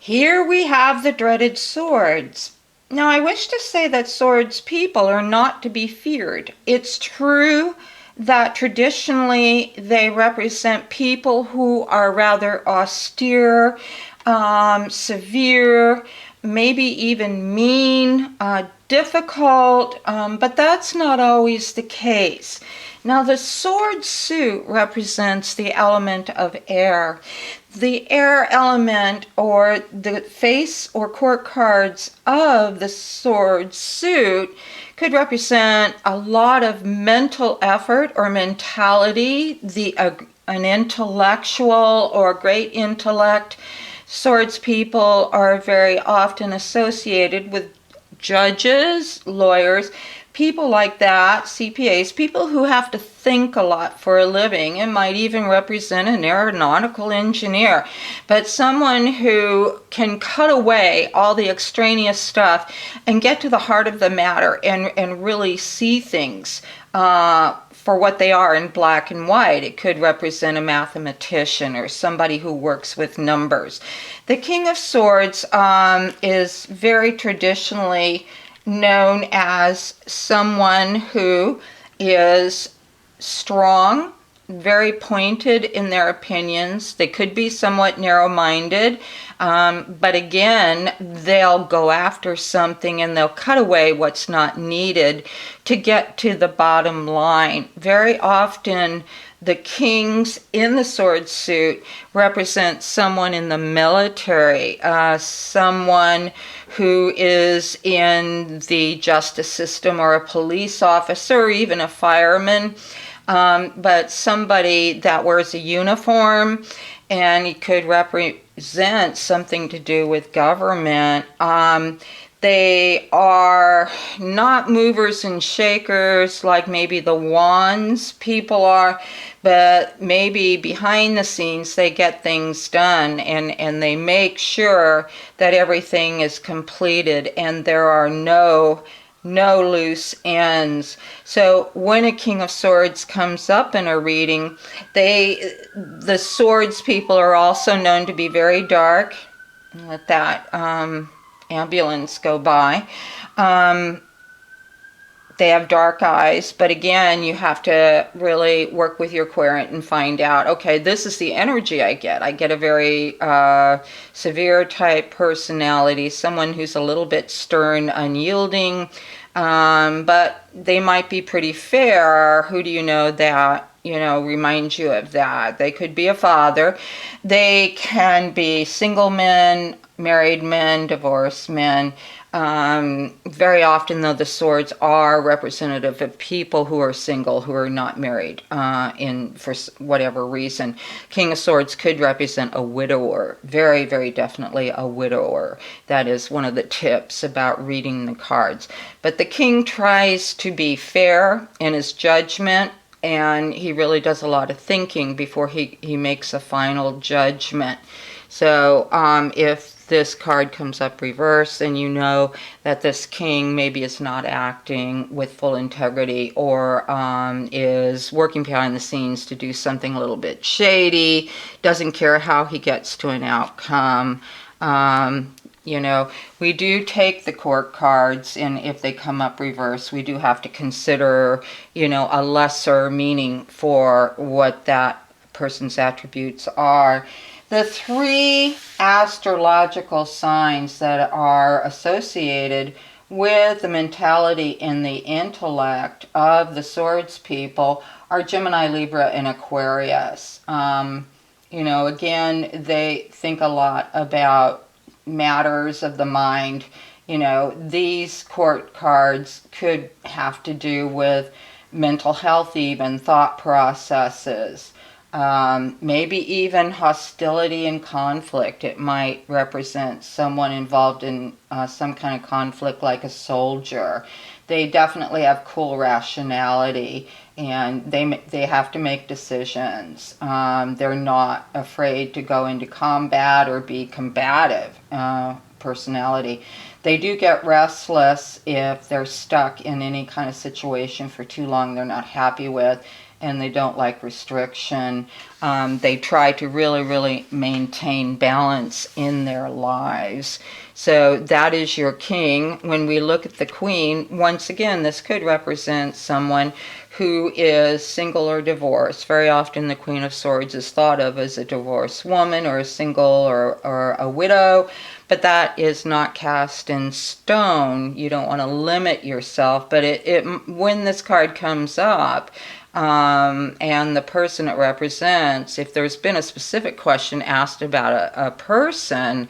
Here we have the dreaded swords. Now, I wish to say that swords people are not to be feared. It's true that traditionally they represent people who are rather austere, severe, maybe even mean, difficult, but that's not always the case. Now, the sword suit represents the element of air. The air element, or the face or court cards of the sword suit, could represent a lot of mental effort or mentality, an intellectual or great intellect. Swords people are very often associated with judges, lawyers, people like that, CPAs, people who have to think a lot for a living, and might even represent an aeronautical engineer. But someone who can cut away all the extraneous stuff and get to the heart of the matter and really see things for what they are in black and white. It could represent a mathematician or somebody who works with numbers. The King of Swords is very traditionally known as someone who is strong, very pointed in their opinions. They could be somewhat narrow-minded, but again, they'll go after something and they'll cut away what's not needed to get to the bottom line. Very often, the kings in the sword suit represent someone in the military, someone who is in the justice system, or a police officer, or even a fireman, but somebody that wears a uniform, and it could represent something to do with government. They are not movers and shakers like maybe the wands people are, but maybe behind the scenes they get things done, and they make sure that everything is completed and there are no loose ends. So when a King of Swords comes up in a reading, the swords people are also known to be very dark. Let that ambulance go by. They have dark eyes, but again, you have to really work with your querent and find out, okay, this is the energy I get. I get a very severe type personality, someone who's a little bit stern, unyielding, but they might be pretty fair. Who do you know that reminds you of that? They could be a father. They can be single men, married men, divorced men. Very often, though, the swords are representative of people who are single, who are not married, for whatever reason. King of Swords could represent a widower, very, very definitely a widower. That is one of the tips about reading the cards. But the king tries to be fair in his judgment, and he really does a lot of thinking before he makes a final judgment. So if this card comes up reversed, then you know that this king maybe is not acting with full integrity, or is working behind the scenes to do something a little bit shady, doesn't care how he gets to an outcome. We do take the court cards, and if they come up reverse, we do have to consider, a lesser meaning for what that person's attributes are. The three astrological signs that are associated with the mentality and the intellect of the swords people are Gemini, Libra, and Aquarius. Again, they think a lot about matters of the mind. These court cards could have to do with mental health, even thought processes. Maybe even hostility and conflict. It might represent someone involved in some kind of conflict, like a soldier. They definitely have cool rationality, and they have to make decisions. They're not afraid to go into combat or be combative personality. They do get restless if they're stuck in any kind of situation for too long they're not happy with. and they don't like restriction. They try to really, really maintain balance in their lives. So that is your king. When we look at the queen, once again, this could represent someone who is single or divorced. Very often the Queen of Swords is thought of as a divorced woman or a single or a widow, but that is not cast in stone. You don't want to limit yourself, but when this card comes up, and the person it represents, if there's been a specific question asked about a person,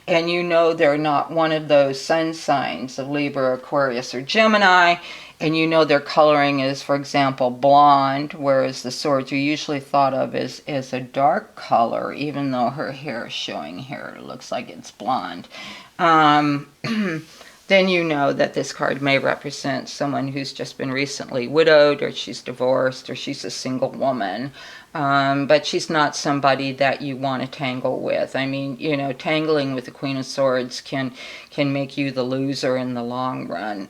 and you know they're not one of those sun signs of Libra, Aquarius, or Gemini, and you know their coloring is, for example, blonde, whereas the swords are usually thought of as a dark color, even though her hair is showing here. It looks like it's blonde. Then you know that this card may represent someone who's just been recently widowed, or she's divorced, or she's a single woman. But she's not somebody that you want to tangle with. I mean, you know, tangling with the Queen of Swords can make you the loser in the long run.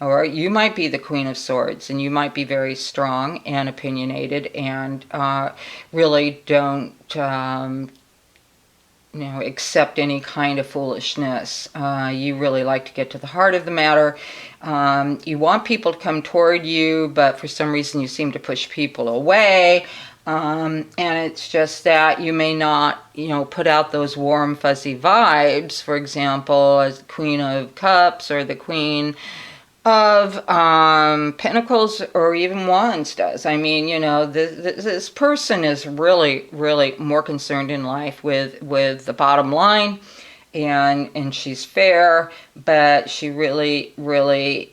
Or you might be the Queen of Swords, and you might be very strong and opinionated and really don't accept any kind of foolishness. You really like to get to the heart of the matter. You want people to come toward you, but for some reason you seem to push people away. And it's just that you may not, put out those warm, fuzzy vibes. For example, as the Queen of Cups or the Queen of Pentacles or even Wands does. I mean, this person is really, really more concerned in life with the bottom line, and she's fair, but she really, really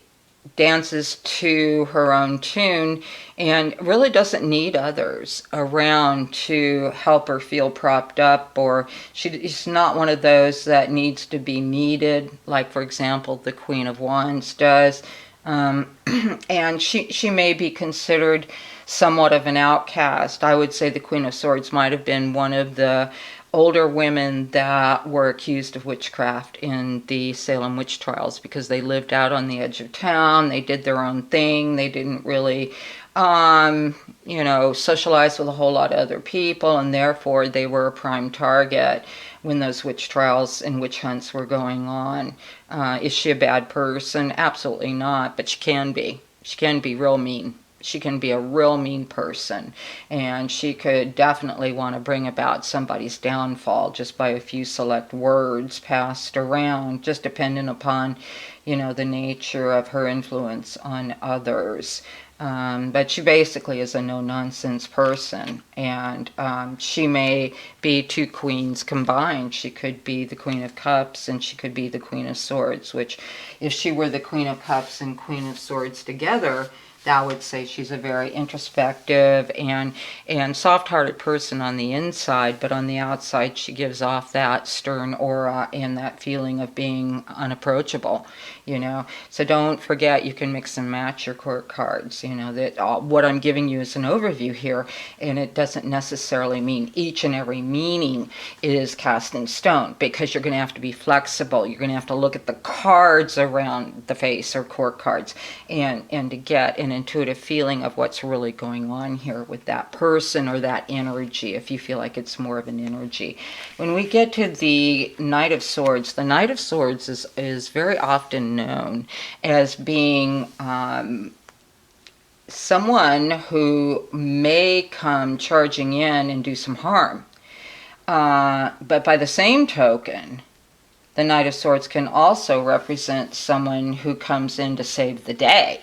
dances to her own tune and really doesn't need others around to help her feel propped up, or she's not one of those that needs to be needed, like, for example, the Queen of Wands does. And she may be considered somewhat of an outcast. I would say the Queen of Swords might have been one of the older women that were accused of witchcraft in the Salem witch trials, because they lived out on the edge of town. They did their own thing. They didn't really, socialize with a whole lot of other people, and therefore they were a prime target when those witch trials and witch hunts were going on. Is she a bad person? Absolutely not, but she can be. She can be real mean. She can be a real mean person, and she could definitely want to bring about somebody's downfall just by a few select words passed around, just depending upon, the nature of her influence on others. But she basically is a no-nonsense person, and she may be two queens combined. She could be the Queen of Cups, and she could be the Queen of Swords, which, if she were the Queen of Cups and Queen of Swords together, that would say she's a very introspective and soft-hearted person on the inside, but on the outside she gives off that stern aura and that feeling of being unapproachable, So don't forget, you can mix and match your court cards, that what I'm giving you is an overview here, and it doesn't necessarily mean each and every meaning is cast in stone, because you're going to have to be flexible. You're going to have to look at the cards around the face or court cards and to get an intuitive feeling of what's really going on here with that person or that energy, if you feel like it's more of an energy. When we get to the Knight of Swords, the Knight of Swords is very often known as being someone who may come charging in and do some harm. But by the same token, the Knight of Swords can also represent someone who comes in to save the day.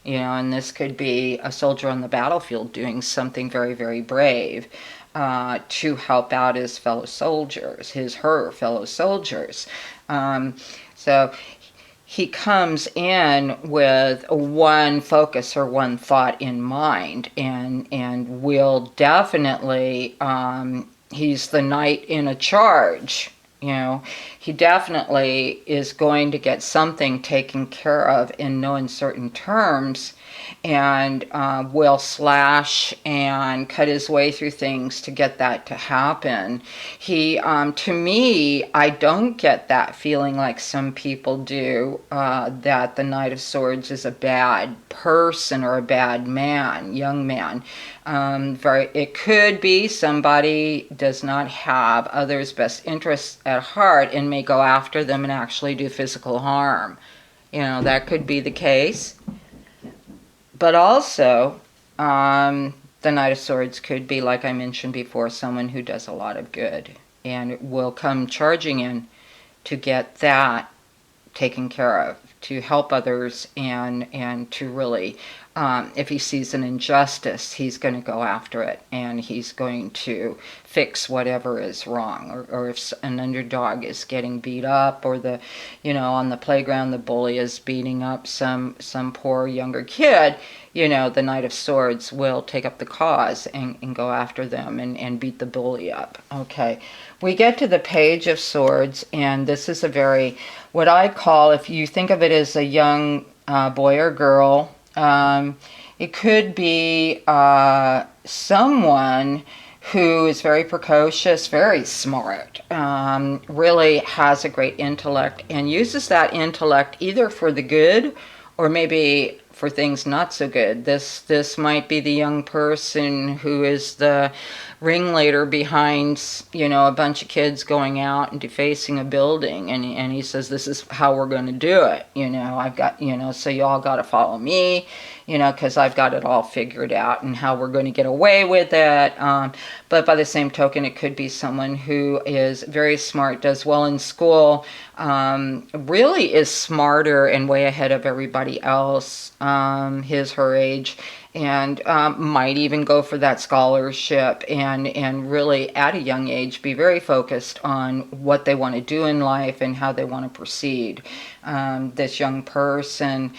And this could be a soldier on the battlefield doing something very, very brave to help out his fellow soldiers, her fellow soldiers. So he comes in with one focus or one thought in mind, and will definitely, he's the knight in a charge. He definitely is going to get something taken care of in no uncertain terms, and will slash and cut his way through things to get that to happen. To me, I don't get that feeling like some people do, that the Knight of Swords is a bad person or a bad man, young man. It could be somebody does not have others' best interests at heart and may go after them and actually do physical harm. That could be the case. But also, the Knight of Swords could be, like I mentioned before, someone who does a lot of good and will come charging in to get that taken care of, to help others, and to really, if he sees an injustice, he's going to go after it, and he's going to fix whatever is wrong. Or if an underdog is getting beat up, or on the playground the bully is beating up some poor younger kid, the Knight of Swords will take up the cause and go after them and beat the bully up. Okay, we get to the Page of Swords, and this is a very, what I call, if you think of it as a young boy or girl, it could be someone who is very precocious, very smart, really has a great intellect, and uses that intellect either for the good or maybe for things not so good. This might be the young person who is the ringleader behind, a bunch of kids going out and defacing a building, and he says, this is how we're going to do it. I've got, so you all got to follow me, because I've got it all figured out and how we're going to get away with it. But by the same token, it could be someone who is very smart, does well in school, really is smarter and way ahead of everybody else, her age, and might even go for that scholarship, and really at a young age be very focused on what they want to do in life and how they want to proceed. This young person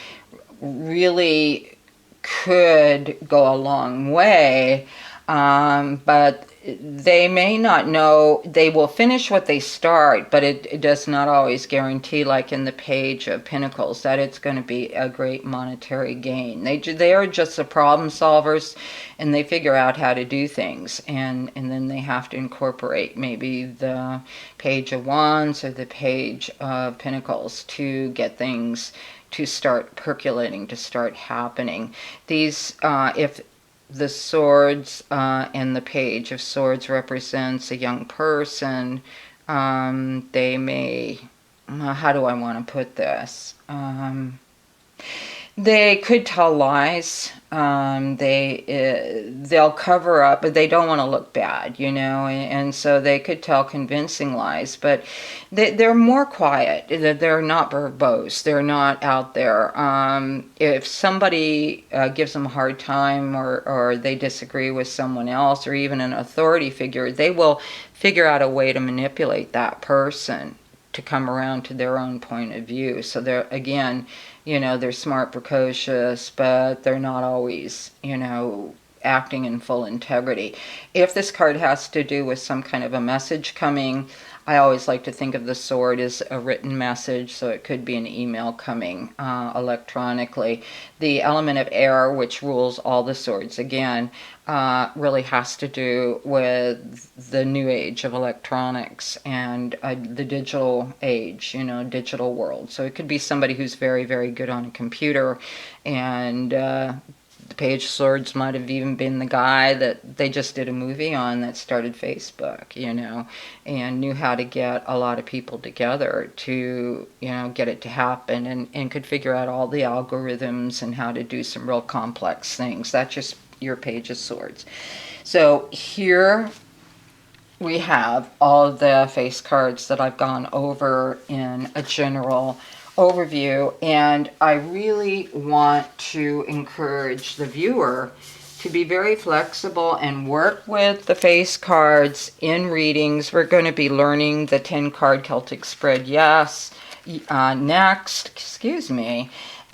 really could go a long way, but they may not know. They will finish what they start, but it does not always guarantee, like in the Page of Pentacles, that it's going to be a great monetary gain. They are just the problem solvers, and they figure out how to do things, and then they have to incorporate maybe the Page of Wands or the Page of Pentacles to get things to start percolating, to start happening. These, if the Swords and the Page of Swords represents a young person, they may, how do I want to put this? They could tell lies. They'll cover up, but they don't want to look bad, and so they could tell convincing lies, but they're more quiet. They're not verbose. They're not out there. If somebody gives them a hard time, or they disagree with someone else, or even an authority figure, they will figure out a way to manipulate that person to come around to their own point of view. So they're, again, they're smart, precocious, but they're not always, acting in full integrity. If this card has to do with some kind of a message coming, I always like to think of the sword as a written message, so it could be an email coming electronically. The element of air, which rules all the swords, again, really has to do with the new age of electronics and the digital age, digital world. So it could be somebody who's very, very good on a computer, and the Page of Swords might have even been the guy that they just did a movie on that started Facebook, and knew how to get a lot of people together to, get it to happen, and could figure out all the algorithms and how to do some real complex things. That's just your Page of Swords. So here we have all of the face cards that I've gone over in a general overview, and I really want to encourage the viewer to be very flexible and work with the face cards in readings. We're going to be learning the 10 card Celtic spread next,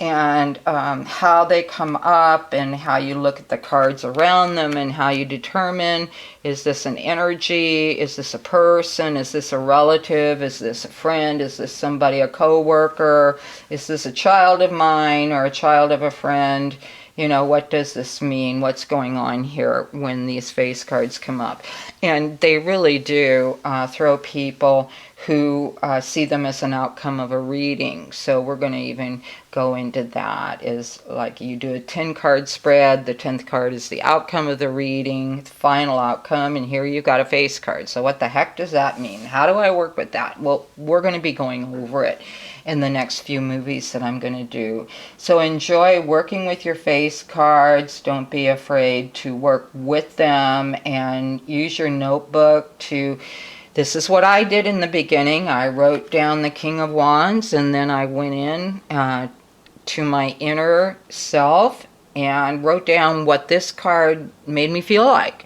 and how they come up and how you look at the cards around them and how you determine, is this an energy, is this a person, is this a relative, is this a friend, is this somebody, a co-worker, is this a child of mine or a child of a friend? You know, what does this mean? What's going on here when these face cards come up? And they really do throw people who see them as an outcome of a reading. So we're going to even go into that. Is like you do a 10-card spread, the 10th card is the outcome of the reading, the final outcome, and here you've got a face card. So what the heck does that mean? How do I work with that? Well, we're going to be going over it in the next few movies that I'm going to do. So enjoy working with your face cards. Don't be afraid to work with them, and use your notebook to... This is what I did in the beginning. I wrote down the King of Wands, and then I went in to my inner self and wrote down what this card made me feel like.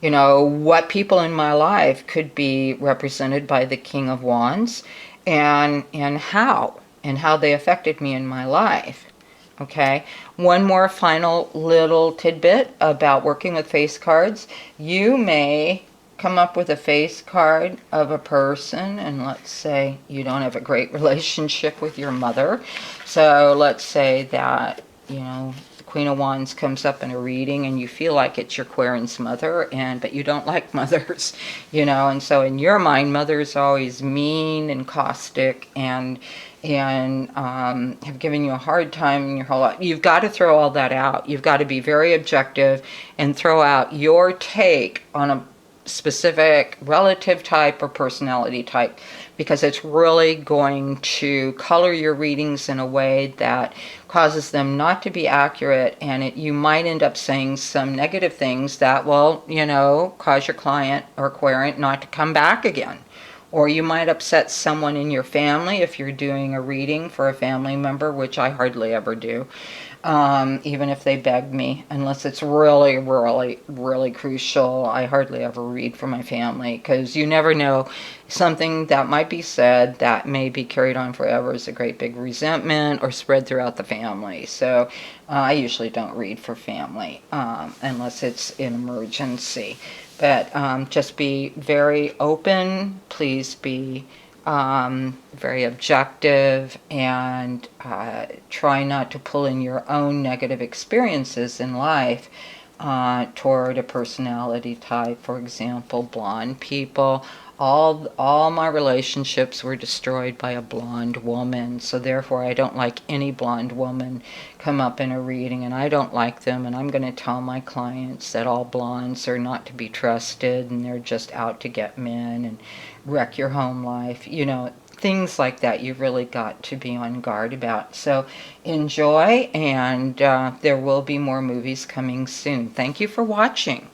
You know, what people in my life could be represented by the King of Wands, and how they affected me in my life. Okay, one more final little tidbit about working with face cards. You may come up with a face card of a person, and let's say you don't have a great relationship with your mother. So let's say that, you know, the Queen of Wands comes up in a reading and you feel like it's your Querin's mother, but you don't like mothers, you know, and so in your mind, mother is always mean and caustic and have given you a hard time in your whole life. You've got to throw all that out. You've got to be very objective and throw out your take on a specific relative type or personality type, because it's really going to color your readings in a way that causes them not to be accurate, and you might end up saying some negative things that will, you know, cause your client or querent not to come back again. Or you might upset someone in your family if you're doing a reading for a family member, which I hardly ever do, even if they beg me, unless it's really, really, really crucial. I hardly ever read for my family, because you never know, something that might be said that may be carried on forever as a great big resentment or spread throughout the family. So I usually don't read for family unless it's an emergency. But just be very open. Please be very objective, and try not to pull in your own negative experiences in life toward a personality type. For example, blonde people. All my relationships were destroyed by a blonde woman, so therefore I don't like any blonde woman come up in a reading, and I don't like them, and I'm going to tell my clients that all blondes are not to be trusted, and they're just out to get men and wreck your home life. You know, things like that you've really got to be on guard about. So enjoy, and there will be more movies coming soon. Thank you for watching.